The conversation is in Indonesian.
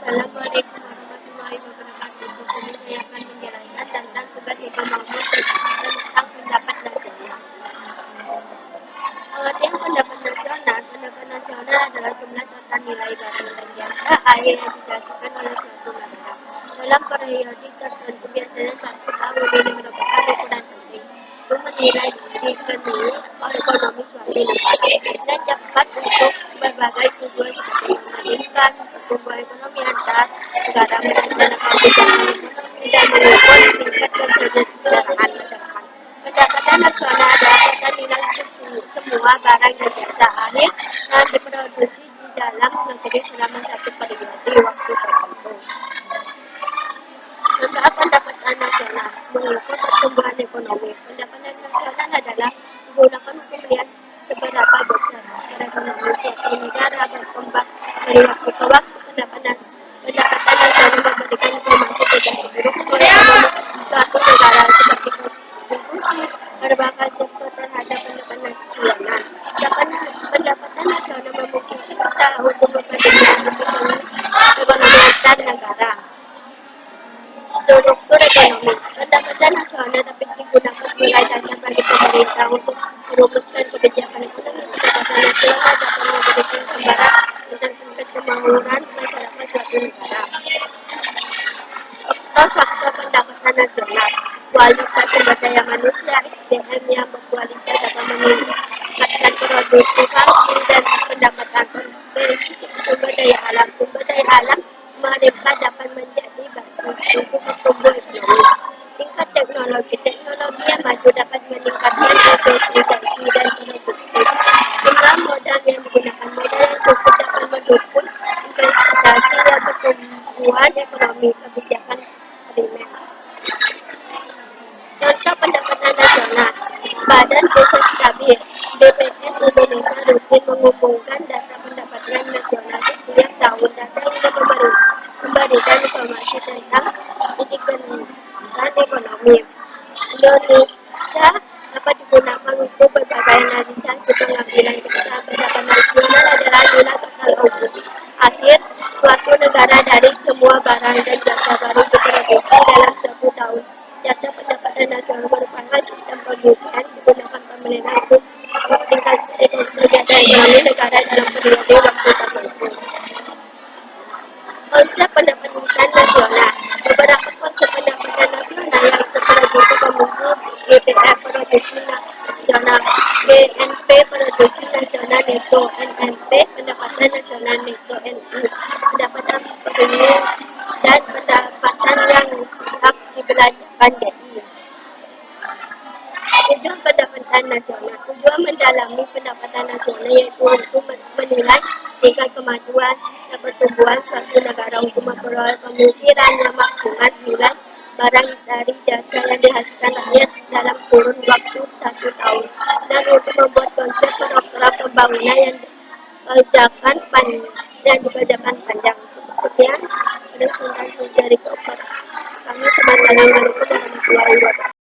Assalamualaikum warahmatullahi wabarakatuh. Di sini saya akan menjelaskan tentang tugas Ibu Mahmud tentang pendapat nasional. Pengertian pendapat nasional adalah jumlah total nilai barang dan jasa yang didasarkan oleh suatu negara. Dalam periode tertentu, biasanya 1 tahun, ini merupakan ukuran penting untuk menilai dipenuhi ekonomi suatu negara dan dapat untuk berbagai tujuan seperti meningkatkan pertumbuhan ekonomi antar negara, merencanakan kebijakan ekonomi, dan mengukur tingkat kesejahteraan masyarakat. Pendapatan nasional adalah total nilai semua barang dan jasa akhir yang diproduksi di dalam negeri selama satu periode waktu tertentu. Manfaat pendapatan nasional mengukur pertumbuhan ekonomi. Pendapatan nasional adalah digunakan untuk melihat seberapa besar ekonomi suatu negara berkembang dari waktu ke waktu. Pendapatan nasional memberikan informasi tentang seluruh ekonomi suatu negara seperti kontribusi berbagai sektor terhadap pendapatan nasional. Pendapatan nasional memungkinkan kita untuk memperbaiki ekonomi antar negara. Struktur ekonomi. Pendapatan nasional dapat digunakan sebagai dasar bagi pemerintah untuk merumuskan kebijakan ekonomi. Pendapatan nasional dapat memberikan gambaran tentang tingkat kemampuan masyarakat suatu negara. Faktor pendapatan nasional. Kualitas sumber daya manusia, SDM yang berkualitas dapat meningkatkan produktivitas dan pendapatan. Sumber daya alam. Sumber daya alam mereka dapat menjadi basis untuk pertumbuhan ekonomi. Tingkat teknologi. Teknologi yang maju dapat meningkatkan efisiensi dan produktivitas. Jumlah modal yang digunakan. Modal yang cukup dapat mendukung investasi dan pertumbuhan ekonomi. Kebijakan primer. Contoh pendapatan nasional. Badan Desa Stabil BPS Indonesia rutin mengumumkan data pendapatan nasional setiap tahun. Data ini memberikan informasi tentang pertumbuhan ekonomi Indonesia dapat digunakan untuk berbagai analisasi pengambilan keputusan. Pendapatan nasional adalah nilai total akhir suatu negara dari semua barang dan jasa baru diproduksi dalam 1 tahun. Data pendapatan nasional merupakan sistem penghitungan digunakan pemerintah untuk meningkatkan kesejahteraan ekonomi negara dalam periode waktu tertentu. Konsep pendapatan nasional. Beberapa konsep pendapatan nasional yang terproduksi komisi GPR produksi nasional, GNP produksi nasional neto, NNP pendapatan nasional neto, NI pendapatan premium dan pendapatan yang siap dibelanjakan, DI. Tujuan pendapatan nasional. Tujuan mendalami pendapatan nasional yaitu untuk menilai tingkat kemajuan dan pertumbuhan suatu negara untuk memperoleh pemikiran yang maksimal nilai barang dari jasa yang dihasilkan rakyat dalam kurun waktu 1 tahun, dan untuk membuat konsep program pembangunan yang dikerjakan panjang. Sekian, dari dari kami. Assalamualaikum warahmatullahi wabarakatuh.